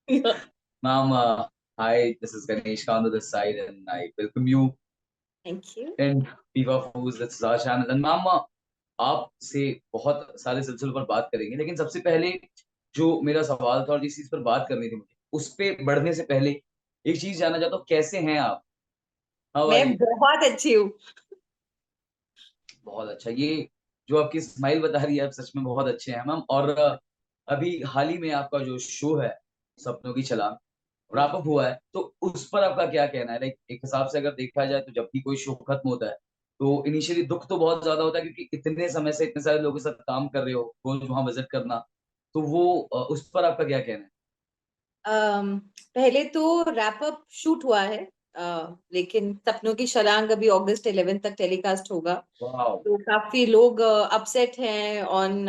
Ma'am, hi, this is Ganesh Khan on this side, and I welcome you Thank you. in Viva Foods, this is our channel. And ma'am, आपसे बहुत सारे सिलसिलों पर बात करेंगे, लेकिन सबसे पहले जो मेरा सवाल था और जिस चीज़ पर बात करनी थी मुझे, उस पे बढ़ने से पहले एक चीज़ जानना चाहता हूँ, कैसे हैं आप? हाउ आर मैं यू? बहुत अच्छी हूँ। बहुत अच्छा। ये जो आपकी स्माइल बता रही है, आप सच में बहुत अच्छे हैं मैम। और अभी हाल ही में आपका जो शो है, सपनों की छलांग, रैप अप हुआ है, तो उस पर आपका क्या कहना है? लाइक एक हिसाब से अगर देखा जाए तो जब भी कोई शो खत्म होता है, तो इनिशियली दुःख तो बहुत ज़्यादा होता है क्योंकि इतने समय से इतने सारे लोगों के साथ काम कर रहे हो, रोज़ वहाँ विज़िट करना, तो वो उस पर आपका क्या कहना है? अम, पहले तो रैप अप शूट हुआ है, लेकिन सपनों की छलांग अभी अगस्त 11 तक टेलीकास्ट होगा। वॉव! तो काफी लोग अपसेट हैं ऑन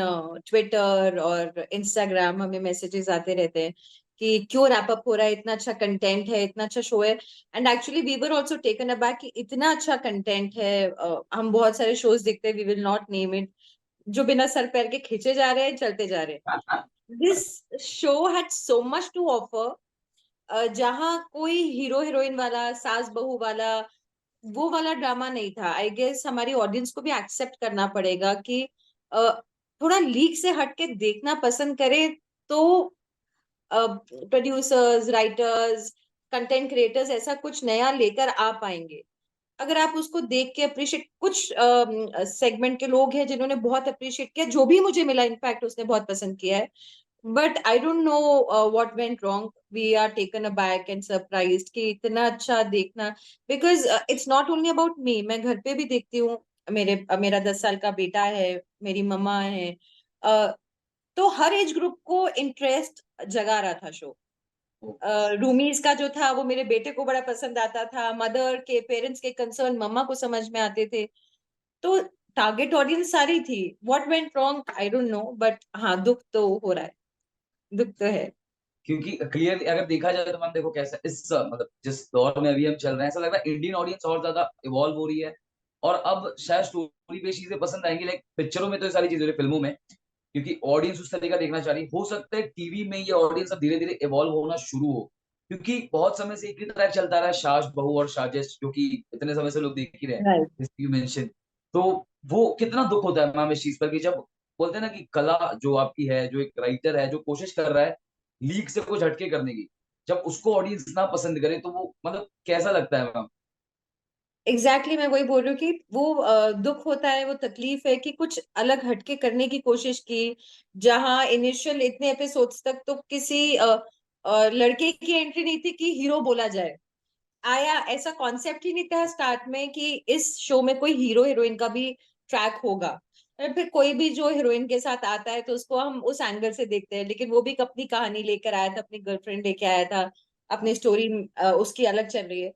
ट्विटर और इंस्टाग्राम, हमें मैसेजेस आते रहते हैं कि क्यों रैप अप हो रहा है, इतना अच्छा कंटेंट है, इतना अच्छा शो है। And actually we were also taken aback कि इतना अच्छा कंटेंट है। हम बहुत सारे शोज देखते हैं, we will not name it, जो बिना सर पैर के खींचे जा रहे हैं, चलते जा रहे हैं। This show had so much to offer, जहाँ कोई हीरो हीरोइन वाला, सास बहू वाला, वो वाला ड्रामा नहीं था। आई गेस हमारी ऑडियंस को भी एक्सेप्ट करना पड़ेगा कि अ, थोड़ा लीक से हट के देखना पसंद करें, तो प्रोड्यूसर्स, राइटर्स, कंटेंट क्रिएटर्स ऐसा कुछ नया लेकर आ पाएंगे। अगर आप उसको देख के अप्रिशिएट, कुछ सेगमेंट के लोग हैं जिन्होंने बहुत अप्रिशिएट किया, जो भी मुझे मिला इनफैक्ट उसने बहुत पसंद किया है। But I don't know what went wrong, we are taken aback and surprised कि इतना अच्छा देखना। Because it's not only about me, मैं घर पे भी देखती हूँ, मेरा 10 साल का बेटा है, मेरी मम्मा है, तो हर एज ग्रुप को इंटरेस्ट जगा रहा था शो। रूमीज का जो था वो मेरे बेटे को बड़ा पसंद आता था, मदर के, पेरेंट्स के कंसर्न मम्मा को समझ में आते थे। तो टारगेट ऑडियंस सारी थी। What went wrong I don't no, but हाँ, दुख तो हो रहा है, दुख तो है। क्योंकि क्लियरली अगर देखा जाए तो मैम देखो कैसा इस मतलब जिस दौर में अभी हम चल रहे हैं, ऐसा लग रहा है इंडियन ऑडियंस और ज़्यादा इवॉल्व हो रही है और अब शायद स्टोरी बेस्ड चीज़ें पसंद आएँगी। लाइक पिक्चरों में तो ये सारी चीज़ें हो रही है, फ़िल्मों में, क्योंकि ऑडियंस उस तरह का देखना चाह रही है। हो सकता है टीवी में ये ऑडियंस अब धीरे-धीरे इवॉल्व होना शुरू हो, क्योंकि बहुत समय से एक ही ट्रैक चलता रहा है, सास बहू और साजिश, जो कि इतने समय से लोग देख ही रहे हैं, राइट। जैसे यू मेंशन। तो वो कितना दुःख होता है मैम इस चीज़ पर कि जब बोलते हैं ना कि कला जो आपकी है, जो एक राइटर है, जो कोशिश कर रहा है लीक से कुछ हटके करने की, जब उसको ऑडियंस ना पसंद करे तो वो मतलब कैसा लगता है मैम? एग्जैक्टली मैं वही बोल रही हूँ कि वो दुख होता है, वो तकलीफ है कि कुछ अलग हटके करने की कोशिश की। जहां इनिशियल इतने एपिसोड्स तक तो किसी लड़के की एंट्री नहीं थी कि हीरो बोला जाए। आया ऐसा कॉन्सेप्ट ही नहीं था स्टार्ट में कि इस शो में कोई हीरो हीरोइन का भी ट्रैक होगा। और फिर कोई भी जो हीरोइन के साथ आता है तो उसको हम उस एंगल से देखते हैं, लेकिन वो भी अपनी कहानी लेकर आया था, अपनी गर्लफ्रेंड लेके आया था, अपनी स्टोरी उसकी अलग चल रही है।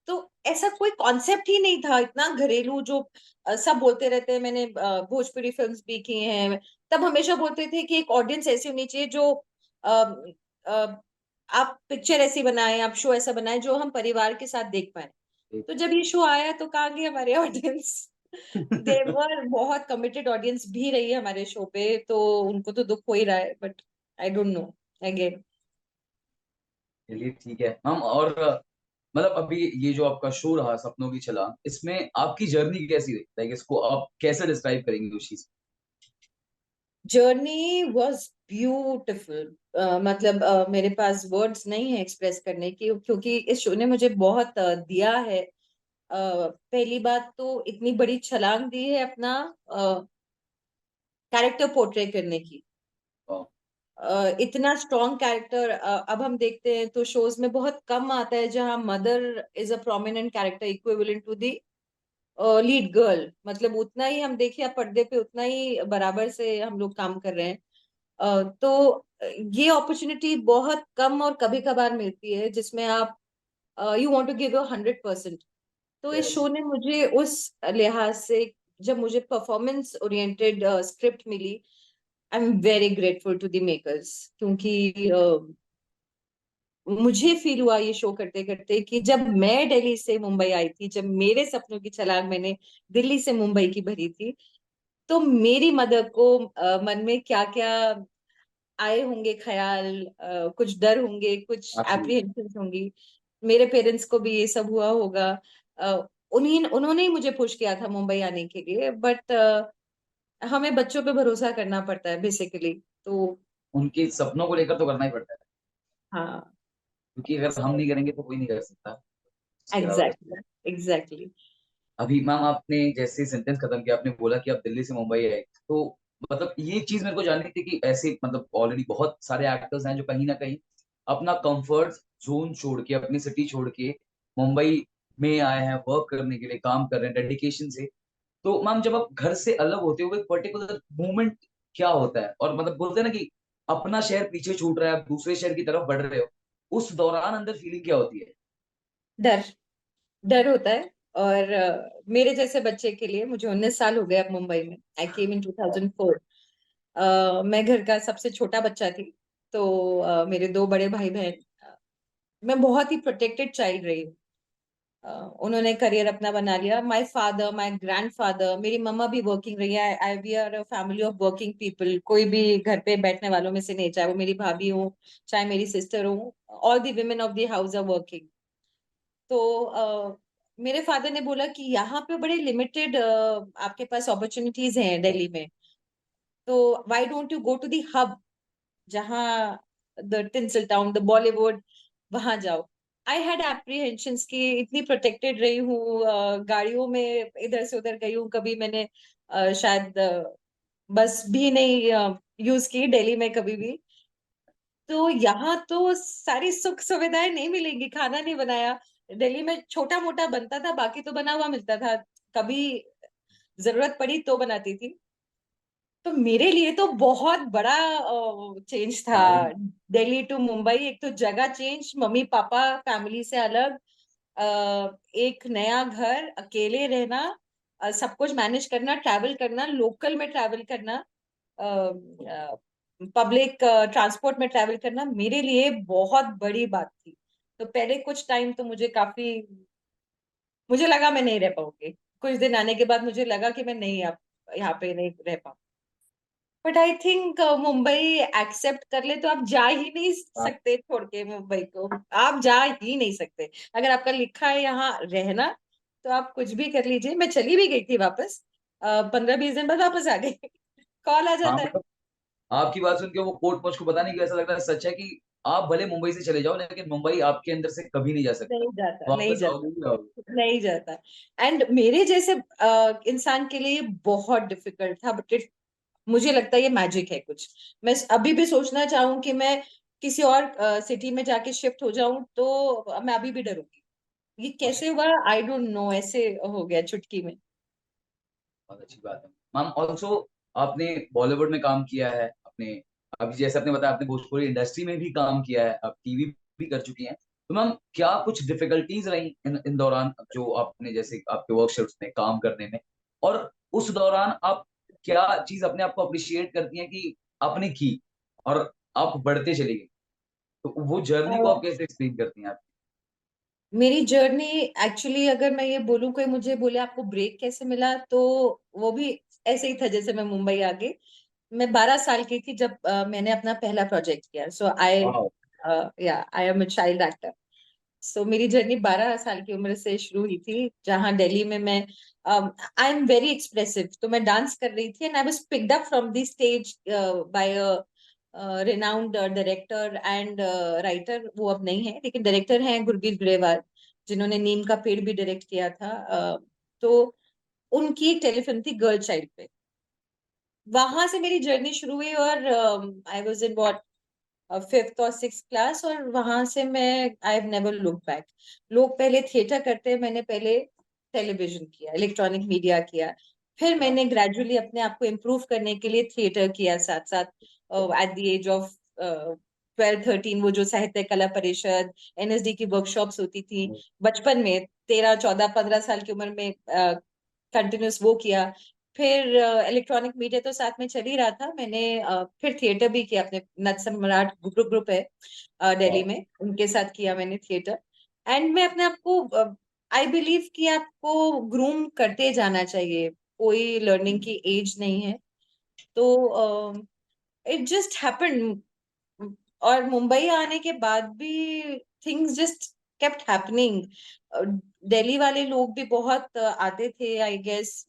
तो ऐसा कोई कॉन्सेप्ट ही नहीं था, इतना घरेलू जो सब बोलते रहते हैं। मैंने भोजपुरी फिल्म्स भी की हैं, तब हमेशा बोलते थे कि एक ऑडियंस ऐसी होनी चाहिए जो अ, अ, आप पिक्चर ऐसी बनाएं, आप शो ऐसा बनाएं जो हम परिवार के साथ देख पाए। तो जब ये शो आया तो कहाँ गए हमारे ऑडियंस? देवर बहुत कमिटेड ऑडियंस भी रही है हमारे शो पे, तो उनको तो दुख हो ही रहा है, but I don't know again. चलिए ठीक है मैम। और मतलब अभी ये जो आपका शो रहा सपनों की छलांग, इसमें आपकी जर्नी कैसी रही? लाइक इसको आप कैसे डिस्क्राइब करेंगे उस चीज़? Journey was beautiful. मतलब मेरे पास वर्ड्स नहीं है एक्सप्रेस करने की, क्योंकि इस शो ने मुझे बहुत दिया है। पहली बात तो इतनी बड़ी छलांग दी है अपना कैरेक्टर पोर्ट्रे करने की। वाह! इतना स्ट्रॉन्ग कैरेक्टर अब हम देखते हैं तो शोज में बहुत कम आता है जहां mother is a prominent character equivalent to the lead girl. मतलब उतना ही हम देखिए, पर्दे पे उतना ही बराबर से हम लोग काम कर रहे हैं। तो ये अपॉर्चुनिटी बहुत कम और कभी कभार मिलती है जिसमें आप you want to give your 100%। तो इस यस। शो ने मुझे उस लिहाज से, जब मुझे परफॉर्मेंस ओरिएंटेड स्क्रिप्ट मिली, I am very grateful to the makers. क्योंकि मुझे फील हुआ ये शो करते करते कि जब मैं दिल्ली से मुंबई आई थी, जब मेरे सपनों की छलांग मैंने दिल्ली से मुंबई की भरी थी, तो मेरी मदर को मन में क्या क्या आए होंगे ख्याल, कुछ डर होंगे, कुछ एब्सोल्युटली। एप्रीहेंशन होंगी। मेरे पेरेंट्स को भी ये सब हुआ होगा। उन्होंने ही मुझे पुश किया था मुंबई आने के लिए, बट हमें बच्चों पे भरोसा करना पड़ता है बेसिकली। तो उनके सपनों को लेकर तो करना ही पड़ता है, हाँ। क्योंकि अगर हम नहीं करेंगे तो कोई नहीं कर सकता उसके अलावा बच्चे। Exactly, exactly. अभी मैम आपने जैसे सेंटेंस खत्म किया, आपने बोला कि आप दिल्ली से मुंबई आए, तो मतलब ये चीज मेरे को जाननी थी कि ऐसे मतलब ऑलरेडी बहुत सारे एक्टर्स हैं जो कहीं ना कहीं अपना कंफर्ट जोन छोड़ के, अपनी सिटी छोड़ के मुंबई में आए हैं वर्क करने के लिए, काम कर रहे हैं डेडिकेशन से। तो मैम जब आप घर से अलग होते हो, एक पर्टिकुलर मूवमेंट क्या होता है, और मतलब बोलते हैं ना कि अपना शहर पीछे छूट रहा है, आप दूसरे शहर की तरफ बढ़ रहे हो, उस दौरान अंदर फीलिंग क्या होती है? डर, डर होता है। और मेरे जैसे बच्चे के लिए, मुझे 19 साल हो गए अब मुंबई में। आई केम इन 2004। मैं घर का सबसे छोटा बच्चा थी। तो मेरे दो बड़े भाई बहन, मैं बहुत ही प्रोटेक्टेड चाइल्ड रही हूँ। अ, उन्होंने करियर अपना बना लिया। माय फादर, माय ग्रैंडफादर, मेरी मम्मा भी वर्किंग रही है। I we are a family of working people. कोई भी घर पे बैठने वालों में से नहीं, चाहे वो मेरी भाभी हो, चाहे मेरी सिस्टर हो। All the women of the house are working. तो मेरे फादर ने बोला कि यहाँ पे बड़े लिमिटेड आपके पास अपॉर्चुनिटीज हैं दिल्ली में, तो why don't you go to the hub, जहाँ the tinsel town, the Bollywood, वहां जाओ। आई हैड एप्रीहेंशंस की इतनी प्रोटेक्टेड रही हूँ। गाड़ियों में इधर से उधर गई हूँ, कभी मैंने शायद बस भी नहीं यूज की दिल्ली में कभी भी। तो यहाँ तो सारी सुख सुविधाएं नहीं मिलेंगी। खाना नहीं बनाया दिल्ली में, छोटा मोटा बनता था, बाकी तो बना हुआ मिलता था। कभी जरूरत पड़ी तो बनाती थी। तो मेरे लिए तो बहुत बड़ा चेंज था, हाँ, दिल्ली टू मुंबई। एक तो जगह चेंज, मम्मी पापा फैमिली से अलग, एक नया घर, अकेले रहना, सब कुछ मैनेज करना, ट्रैवल करना, लोकल में ट्रैवल करना, पब्लिक ट्रांसपोर्ट में ट्रैवल करना, मेरे लिए बहुत बड़ी बात थी। तो पहले कुछ टाइम तो मुझे लगा मैं नहीं रह पाऊंगी। कुछ दिन आने के बाद मुझे लगा कि मैं नहीं, आप यहाँ पे नहीं रह पाऊंगी। But I think Mumbai accept कर ले तो आप जा ही नहीं हाँ। सकते छोड़ के मुंबई को। आप जा ही नहीं सकते। अगर आपका लिखा है यहाँ रहना, तो आप कुछ भी कर लीजिए। मैं चली भी गई थी वापस, 15-20 दिन बाद वापस आ गई। कॉल आ हाँ जाता है। मतलब आपकी बात सुन के वो कोट मुझको पता नहीं क्यों ऐसा लग रहा है, सच है कि आप भले मुंबई से चले जाओ लेकिन मुंबई आपके अंदर से कभी नहीं जा सकता, नहीं जाता, नहीं वापस जाता, आओगे ही आओगे। नहीं जाता। एंड मेरे जैसे इंसान के लिए बहुत डिफिकल्ट था, बट मुझे लगता है ये मैजिक है कुछ। मैं अभी भी सोचना चाहूँ कि मैं किसी और सिटी में जाके शिफ्ट हो जाऊं, तो मैं अभी भी डरूंगी। ये मुझे कैसे हुआ, आई डोंट नो, ऐसे हो गया चुटकी में। बहुत अच्छी बात है मैम। ऑल्सो आपने बॉलीवुड में काम किया है, आपने अभी जैसे आपने बताया आपने भोजपुरी इंडस्ट्री में भी काम किया है, आप टीवी भी कर चुकी हैं। तो मैम क्या कुछ डिफिकल्टीज रही इन दौरान, जो आपने जैसे आपके वर्कशिप्स में काम करने में, और उस दौरान आप क्या चीज अपने आप को अप्रिशिएट करती हैं कि आपने की और आप बढ़ते चले गए, तो वो जर्नी को आप कैसे एक्सप्लेन करती हैं आप? मेरी जर्नी, एक्चुअली अगर मैं ये बोलूं, कोई मुझे बोले आपको ब्रेक कैसे मिला, तो वो भी ऐसे ही था जैसे मैं मुंबई आ गई। मैं 12 साल की थी जब मैंने अपना पहला प्रोजेक्ट किया। सो वाह। I am a child actor. So मेरी जर्नी 12 साल की उम्र से शुरू हुई थी, जहाँ दिल्ली में मैं, आई एम वेरी एक्सप्रेसिव, तो मैं डांस कर रही थी, and I was picked up from the stage by renowned director and writer. वो अब नहीं है, लेकिन डायरेक्टर हैं गुरजीत ग्रेवाल, जिन्होंने नीम का पेड़ भी डायरेक्ट किया था। तो उनकी एक टेलीफिल्म थी गर्ल चाइल्ड पे। वहां से मेरी जर्नी शुरू हुई, और I was in what, fifth और सिक्स क्लास, और वहां से मैं, आई हैव नेवर लुक बैक। लोग पहले थिएटर करते, मैंने पहले टेलीविजन किया, इलेक्ट्रॉनिक मीडिया किया। फिर वाह। मैंने ग्रेजुअली अपने आप को इम्प्रूव करने के लिए थिएटर किया साथ साथ। एट द एज ऑफ 12-13, वो जो साहित्य कला परिषद, एनएसडी की वर्कशॉप्स होती थी बचपन में, 13-14-15 साल की उम्र में कंटिन्यूस वो किया। फिर इलेक्ट्रॉनिक मीडिया तो साथ में चल ही रहा था। मैंने फिर थिएटर भी किया, अपने नट सम्राट ग्रुप है दिल्ली वाह। में, उनके साथ किया मैंने थिएटर। एंड मैं अपने आप को, आई बिलीव कि आपको ग्रूम करते जाना चाहिए, कोई लर्निंग की एज नहीं है। तो इट जस्ट हैपेंड। और मुंबई आने के बाद भी things just kept happening. Delhi वाले लोग भी बहुत आते थे I guess.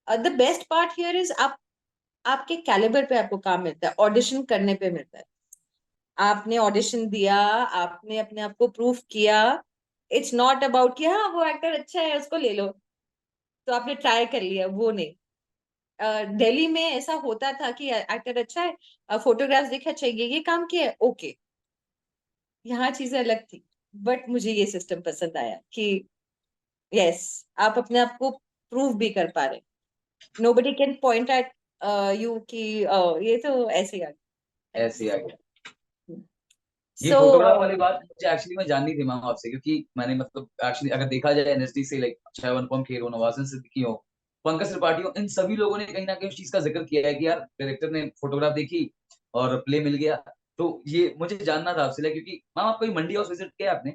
The best part here is आप आपके कैलिबर पे आपको काम मिलता है, ऑडिशन करने पे मिलता है। आपने ऑडिशन दिया, आपने अपने आप को प्रूफ किया। इट्स नॉट अबाउट कि हाँ वो एक्टर अच्छा है उसको ले लो, तो आपने ट्राई कर लिया, वो नहीं। दिल्ली में ऐसा होता था कि एक्टर अच्छा है, फोटोग्राफ्स देखा, चाहिए ये काम किया है, ओके। यहाँ चीजें अलग थी। बट मुझे ये सिस्टम पसंद आया कि यस, आप अपने आप को प्रूव भी कर पा रहे। Nobody can point at you कि ये तो ऐसे ही आ ऐसे ही आ गया। गया। ये सो फोटोग्राफ वाली बात मुझे एक्चुअली में जाननी थी मैम आपसे, क्योंकि मैंने मतलब एक्चुअली अगर देखा जाए एनएसडी से लाइक चाहे अनुपम खेर हो, नवाजुद्दीन सिद्दीकी हो, पंकज त्रिपाठी हो, इन सभी लोगों ने कहीं ना कहीं उस चीज का जिक्र किया है कि यार डायरेक्टर ने फोटोग्राफ देखी और प्ले मिल गया। तो ये मुझे जानना था आपसे क्योंकि मैम आप कोई मंडी हाउस विजिट किया आपने?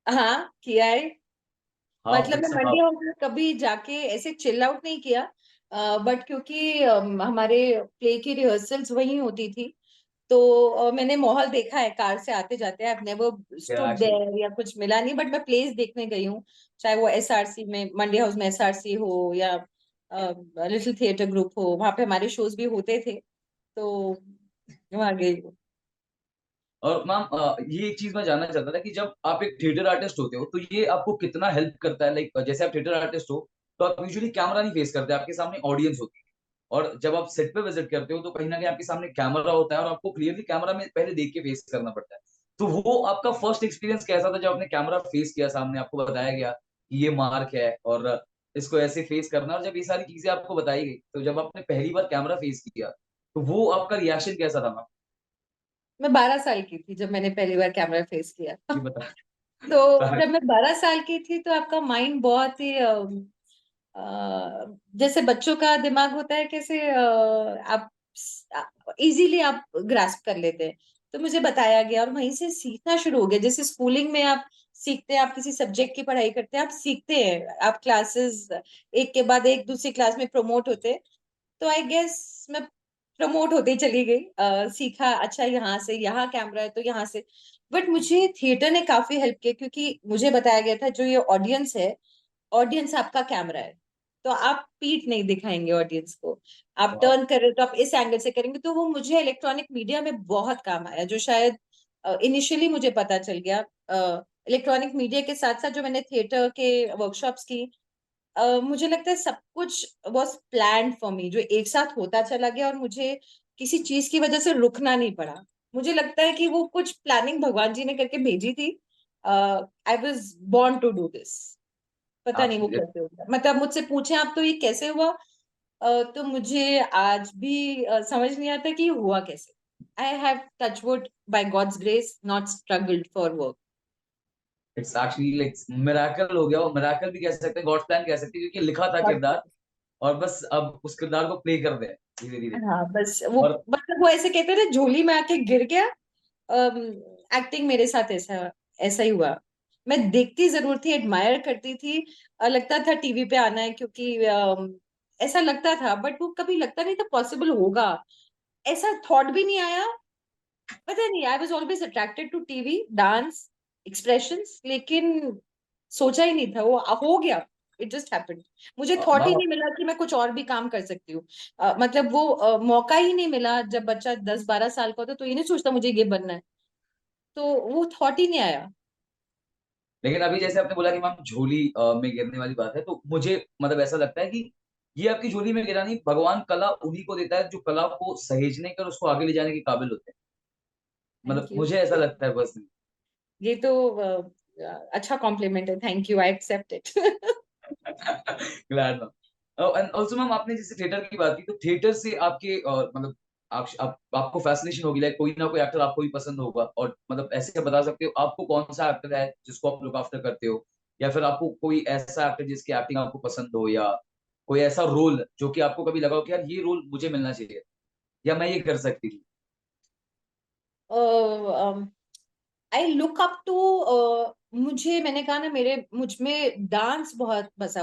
हाँ, किया है। हाउ मतलब मैं इट्स मंडी हाउ हाउस में कभी जाके ऐसे चिल आउट नहीं किया, बट क्योंकि हमारे प्ले की रिहर्सल्स वहीं होती थी, तो मैंने माहौल देखा है कार से आते जाते। I never stood actually. There या कुछ मिला नहीं, बट मैं प्लेस देखने गई हूँ। चाहे वो एसआरसी में, मंडी हाउस में एसआरसी हो, या लिटिल थिएटर ग्रुप हो, वहां पे हमारे शोज भी होते थे, तो वहां गई हूँ। और मैम ये एक चीज मैं जानना चाहता था कि जब आप एक थिएटर आर्टिस्ट होते हो तो ये आपको कितना हेल्प करता है, लाइक जैसे आप थिएटर आर्टिस्ट हो तो आप यूजुअली कैमरा नहीं फेस करते, आपके सामने ऑडियंस होती है। और जब आप सेट पे विजिट करते हो तो कहीं ना कहीं आपके सामने कैमरा होता है और आपको क्लियरली कैमरा में पहले देख के फेस करना पड़ता है। तो वो आपका फर्स्ट एक्सपीरियंस कैसा था जब आपने कैमरा फेस किया, सामने आपको बताया गया कि ये मार्क है और इसको ऐसे फेस करना, और जब ये सारी चीजें आपको बताई गई तो जब आपने पहली बार कैमरा फेस किया तो वो आपका रिएक्शन कैसा था मैम? मैं 12 साल की थी जब मैंने पहली बार कैमरा फेस किया। जी बता। तो जब मैं 12 साल की थी तो आपका माइंड बहुत ही जैसे बच्चों का दिमाग होता है, कैसे आप इजीली आप ग्रास्प कर लेते हैं। तो मुझे बताया गया और वहीं से सीखना शुरू हो गया। जैसे स्कूलिंग में आप सीखते हैं, आप किसी सब्जेक्ट की पढ़ाई करते हैं, आप सीखते हैं, आप क्लासेस एक के बाद एक दूसरी क्लास में प्रमोट होते हैं। तो आई गेस मैं प्रमोट होते ही चली गई, सीखा, अच्छा यहाँ से यहाँ कैमरा है तो यहाँ से। बट मुझे थिएटर ने काफी हेल्प किया, क्योंकि मुझे बताया गया था जो ये ऑडियंस है, ऑडियंस आपका कैमरा है। तो आप पीठ नहीं दिखाएंगे ऑडियंस को, आप वाह। टर्न कर रहे हो तो आप इस एंगल से करेंगे। तो वो मुझे इलेक्ट्रॉनिक मीडिया में बहुत काम आया, जो शायद इनिशियली मुझे पता चल गया। इलेक्ट्रॉनिक मीडिया के साथ साथ जो मैंने थिएटर के वर्कशॉप्स की, मुझे लगता है सब कुछ वॉज प्लान फॉर मी, जो एक साथ होता चला गया और मुझे किसी चीज की वजह से रुकना नहीं पड़ा। मुझे लगता है कि वो कुछ प्लानिंग भगवान जी ने करके भेजी थी। I was born to do this. पता नहीं वो एक्चुअली कैसे होगा, मतलब मुझसे पूछे आप तो ये कैसे हुआ, तो मुझे आज भी समझ नहीं आता कि ये हुआ कैसे। I have touch wood by God's grace not struggled for work. It's actually like miracle हो गया, और मिराकल भी कह सकते हैं, गॉड प्लान कह सकते हैं, क्योंकि लिखा था किरदार और बस अब उस किरदार को प्ले कर दे धीरे धीरे। हाँ बस वो, और मतलब वो ऐसे कहते थे झोली में आके गिर गया। एक्टिंग मेरे साथ ऐसा ऐसा ही हुआ। मैं देखती जरूर थी, एडमायर करती थी, लगता था टीवी पे आना है, क्योंकि ऐसा लगता था, बट वो कभी लगता नहीं था पॉसिबल होगा। ऐसा थॉट भी नहीं आया। पता नहीं, I was always attracted to TV dance expressions, लेकिन सोचा ही नहीं था वो हो गया। It just happened. मुझे थॉट ही मैम नहीं मिला कि मैं कुछ और भी काम कर सकती हूँ। मतलब वो मौका ही नहीं मिला। जब बच्चा 10-12 साल का होता तो ये नहीं सोचता मुझे ये बनना है, तो वो थॉट ही नहीं आया। लेकिन अभी जैसे आपने बोला कि मैम झोली में गिरने वाली बात है, तो मुझे मतलब ऐसा लगता है कि ये आपकी झोली में गिरा नहीं, भगवान कला उन्हीं को देता है जो कला को सहेजने कर उसको आगे ले जाने के काबिल होते हैं। थैंक मतलब यू। मुझे ऐसा लगता है पर्सनली। ये तो अच्छा कॉम्प्लीमेंट है, thank you, I accept it. Glad ma'am. And also ma'am आपने जैसे थिएटर की बात की, तो थिएटर से आपके मतलब आपको फैसिनेशन होगी, लाइक कोई ना कोई एक्टर आपको भी पसंद होगा, और मतलब ऐसे बता सकते हो आपको कौन सा एक्टर है जिसको आप लुक आफ्टर करते हो, या फिर आपको कोई ऐसा एक्टर जिसकी एक्टिंग आपको पसंद हो, या कोई ऐसा रोल जो कि आपको कभी लगा हो कि यार ये रोल मुझे मिलना चाहिए या मैं ये कर सकती थी? आई लुक अप टू, मुझे, मैंने कहा ना, मेरे मुझ में डांस बहुत बसा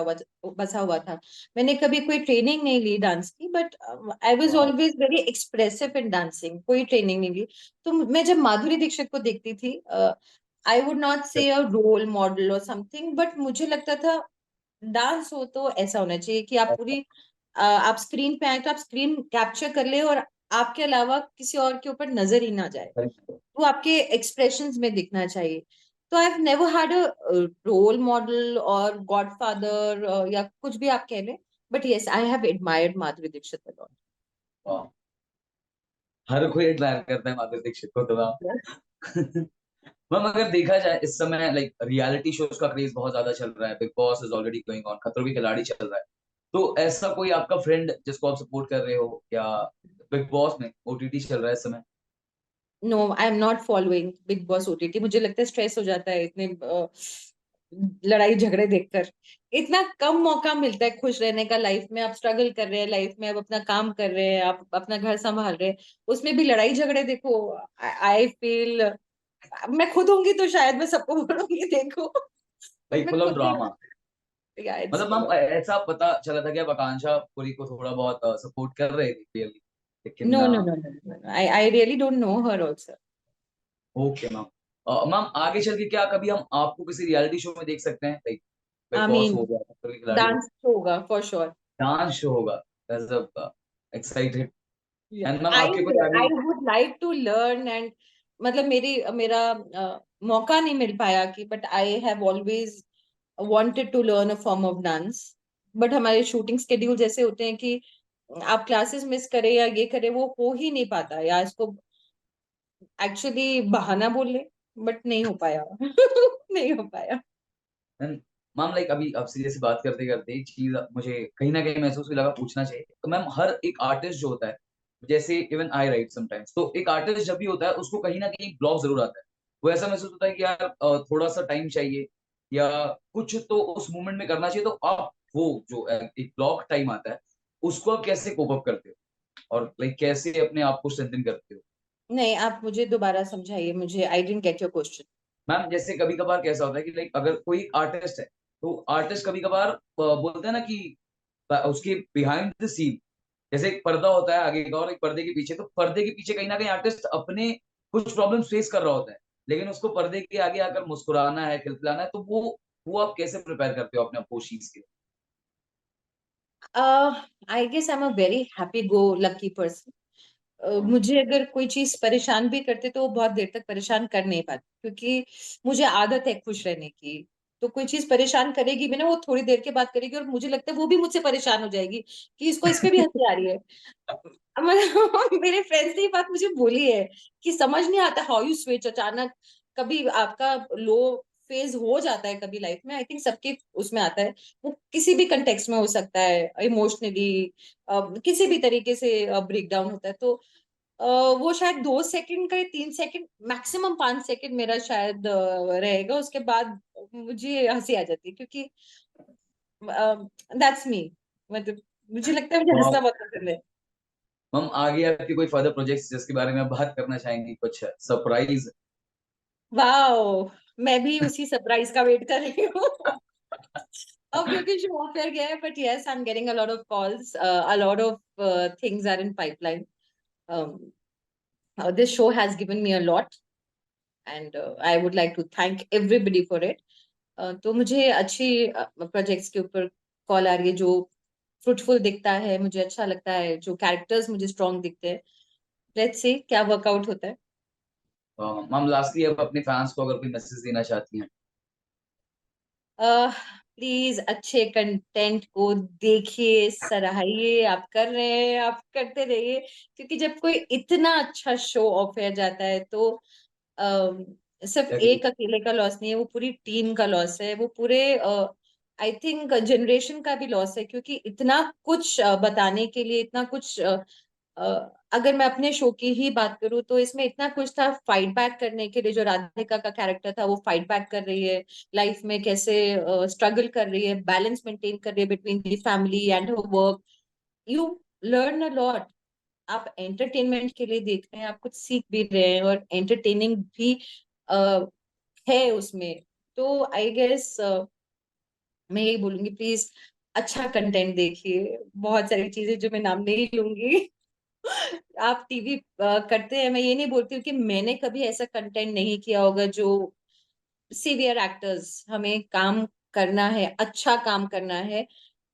हुआ था। मैंने कभी कोई ट्रेनिंग नहीं ली डांस की, बट आई वाज वाह। ऑलवेज वेरी एक्सप्रेसिव इन डांसिंग, कोई ट्रेनिंग नहीं ली। तो मैं जब माधुरी दीक्षित को देखती थी, आई वुड नॉट से अ रोल मॉडल और समथिंग, बट मुझे लगता था डांस हो तो ऐसा होना चाहिए कि आप पूरी, आप स्क्रीन पे आए तो आप स्क्रीन कैप्चर कर ले, और आपके अलावा किसी और के ऊपर नजर ही ना जाए, वो आपके एक्सप्रेशंस में दिखना चाहिए। तो I have never had a role model और गॉडफादर, या कुछ भी आप कह लें, but yes, I have admired Madhuri Dixit a lot. वाह। हर कोई एडमायर करता है माधुरी दीक्षित को तो मैम अगर देखा जाए इस समय लाइक रियलिटी शोज का क्रेज बहुत ज्यादा चल रहा है, big boss is already going on, खतरों के खिलाड़ी चल रहा है, तो ऐसा कोई आपका फ्रेंड जिसको आप सपोर्ट कर रहे हो, या बिग बॉस में ओटीटी चल रहा है इस समय? No, I am not following Bigg Boss OTT. मुझे लगता है स्ट्रेस हो जाता है इतने लड़ाई झगड़े देखकर। इतना कम मौका मिलता है खुश रहने का लाइफ में। आप स्ट्रगल कर रहे हैं लाइफ में, आप अपना काम कर रहे हैं, आप अपना घर संभाल रहे हैं, उसमें भी लड़ाई झगड़े देखो। आई फील, मैं खुद होंगी तो शायद मैं सबको बोलूंगी देखो, बट लाइक मैं फुल ऑफ खुद नहीं ड्रामा। हूँ। या इट्स मतलब फुल मैम ऑफ, ऐसा पता चला था कि आप आकांक्षा पुरी को थोड़ा बहुत सपोर्ट कर रहे थे रियली, लेकिन no no no no, I really don't know her also. Okay ma'am. Ma'am आगे चल के क्या कभी हम आपको किसी रियलिटी शो में देख सकते हैं, like big I boss mean हो गया, खतरों के खिलाड़ी हो डांस होगा फॉर श्योर। गया, डांस शो होगा, गजब excited. Yeah, and ma'am I आपके कोई I आगे? would like to learn, and मतलब मेरा मौका नहीं मिल पाया कि, but I have always wanted to learn a form of dance, but हमारे शूटिंग स्केड्यूल जैसे होते हैं कि आप क्लासेस मिस करें या ये करें, वो हो ही नहीं पाता, या इसको एक्चुअली बहाना बोल ले, बट नहीं हो पाया नहीं हो पाया। मैम मैम लाइक अभी आप सीरियस सी बात करते करते एक चीज मुझे कहीं ना कहीं महसूस भी लगा पूछना चाहिए, तो मैम हर एक आर्टिस्ट जो होता है, जैसे इवन आई राइट समटाइम्स, तो एक आर्टिस्ट जब भी होता है उसको कहीं ना कहीं ब्लॉक जरूर आता है। वो ऐसा महसूस होता है कि यार थोड़ा सा टाइम चाहिए, या कुछ तो उस मोमेंट में करना चाहिए, तो आप वो जो एक ब्लॉक टाइम आता है उसको आप कैसे कोप अप करते हो, और लाइक कैसे अपने आप को स्ट्रेंथन करते हो? नहीं, आप मुझे दोबारा समझाइए, मुझे I didn't get your question. Ma'am जैसे कभी कभार कैसा होता है कि लाइक अगर कोई आर्टिस्ट है, तो आर्टिस्ट कभी कभार बोलते हैं ना कि उसके बिहाइंड द सीन, जैसे एक पर्दा होता है आगे का और एक पर्दे के पीछे, तो पर्दे के पीछे कहीं ना कहीं आर्टिस्ट अपने कुछ प्रॉब्लम फेस कर रहा होता है, लेकिन उसको पर्दे के आगे आकर मुस्कुराना है, खिलखिलाना है, तो वो आप कैसे प्रिपेयर करते हो अपने आप को उस चीज के लिए? I guess I am a very happy go lucky person. मुझे अगर कोई चीज परेशान भी करते तो वो बहुत देर तक परेशान कर नहीं पाती, क्योंकि मुझे आदत है खुश रहने की। तो कोई चीज परेशान करेगी भी ना, वो थोड़ी देर के बाद करेगी, और मुझे लगता है वो भी मुझसे परेशान हो जाएगी कि इसको इस पे भी हंसी आ रही है। मेरे फ्रेंड्स ने ये बात मुझे बोली है कि समझ नहीं आता हाउ यू स्विच अचानक। कभी आपका लो फेज हो जाता है कभी लाइफ में, आई थिंक सबके उसमें आता है। वो किसी भी कंटेक्स्ट में हो सकता है, इमोशनली, किसी भी तरीके से ब्रेक डाउन होता है। तो अ, वो शायद 2 सेकंड का या 3 सेकंड, मैक्सिमम 5 सेकंड मेरा शायद रहेगा, उसके बाद मुझे हंसी आ जाती है, क्योंकि दैट्स मी। मतलब मुझे लगता है मुझे वाह। हंसना बहुत पसंद है। हम आगे आपके कोई फर्दर प्रोजेक्ट्स जिसके बारे में आप बात करना चाहेंगे, कुछ सरप्राइज? वाओ, मैं भी उसी सरप्राइज का वेट कर रही हूँ। अब क्योंकि शो ऑफ कर गया है, but yes, I am getting a lot of calls, a lot of things are in pipeline. This show has given me a lot, and I would like to thank everybody for it. तो मुझे अच्छी projects के ऊपर call आ रही है, जो fruitful दिखता है, मुझे अच्छा लगता है, जो कैरेक्टर्स मुझे स्ट्रॉन्ग दिखते हैं। लेट्स सी क्या वर्कआउट होता है। मैम लास्टली आप अपने फैंस को अगर कोई मैसेज देना चाहती हैं? प्लीज अच्छे कंटेंट को देखिए, सराहिए, आप कर रहे हैं, आप करते रहिए, क्योंकि जब कोई इतना अच्छा शो ऑफ एयर जाता है तो अम, सिर्फ Agree. एक अकेले का लॉस नहीं है, वो पूरी टीम का लॉस है, वो पूरे आई थिंक जनरेशन का भी लॉस है, क्योंकि इतना कुछ बताने के लिए, इतना कुछ अगर मैं अपने शो की ही बात करूँ तो इसमें इतना कुछ था फाइट बैक करने के लिए। जो राधिका का कैरेक्टर था वो फाइट बैक कर रही है लाइफ में, कैसे स्ट्रगल कर रही है, बैलेंस मेंटेन कर रही है between the family and her work. You learn a lot. आप एंटरटेनमेंट के लिए देख रहे हैं, आप कुछ सीख भी रहे हैं, और एंटरटेनिंग भी है उसमें। तो आई गेस मैं यही बोलूंगी, प्लीज अच्छा कंटेंट देखिए। बहुत सारी चीजें जो मैं नाम नहीं लूंगी आप टीवी करते हैं, मैं ये नहीं बोलती हूँ कि मैंने कभी ऐसा कंटेंट नहीं किया होगा। जो सीवियर एक्टर्स, हमें काम करना है, अच्छा काम करना है,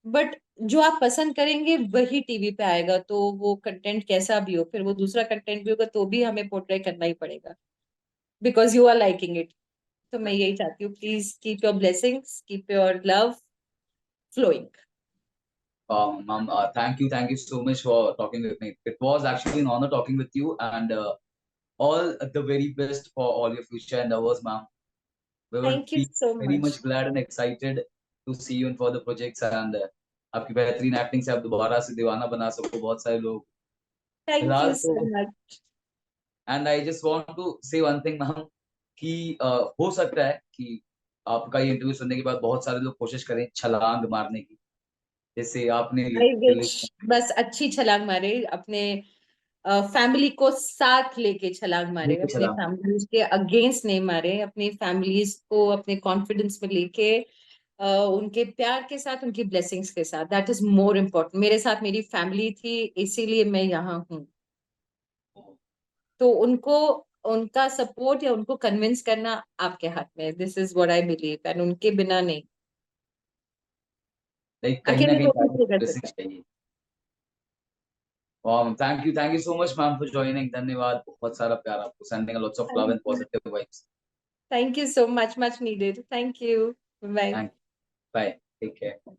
बट जो आप पसंद करेंगे वही टीवी पे आएगा। तो वो कंटेंट कैसा भी हो, फिर वो दूसरा कंटेंट भी होगा तो भी हमें पोर्ट्रे करना ही पड़ेगा, because you are liking it. तो मैं यही चाहती हूँ, please keep your blessings, keep your love flowing. Ma'am, thank you so much for talking with me. It was actually an honor talking with you, and all the very best for all your future endeavors, ma'am. We will Thank you be so very much. much glad and excited to see you in further projects, and आपकी बेहतरीन acting से आप दोबारा से दीवाना बना सको बहुत सारे लोग। Thank फिलहाल you so तो much. And I just want to say one thing ma'am कि हो सकता है कि आपका ये इंटरव्यू सुनने के बाद बहुत सारे लोग कोशिश करें छलांग मारने की, जैसे आपने I दिल्ली wish बस अच्छी छलांग मारे, अपने फैमिली को साथ लेके छलांग मारे, लेके अपने छलांग। फैमिलीज के अगेंस्ट नहीं मारे, अपनी फैमिलीज को अपने कॉन्फिडेंस में लेके उनके प्यार के साथ, उनकी ब्लेसिंग्स के साथ। That is more important. मेरे साथ मेरी फैमिली थी, इसीलिए मैं यहाँ हूँ। तो उनको, उनका सपोर्ट या उनको कन्विंस करना आपके हाथ में है। This is what I believe, and उनके बिना नहीं। लाइक कहीं ना अकेले कहीं कोई कुछ नहीं कर ब्लेसिंग सकता। चाहिए। Thank you so much ma'am for joining. धन्यवाद, बहुत सारा प्यार आपको। Sending lots of love thank and you. Positive vibes. Thank you so much, much needed. Thank you. Bye. Thank bye, take care.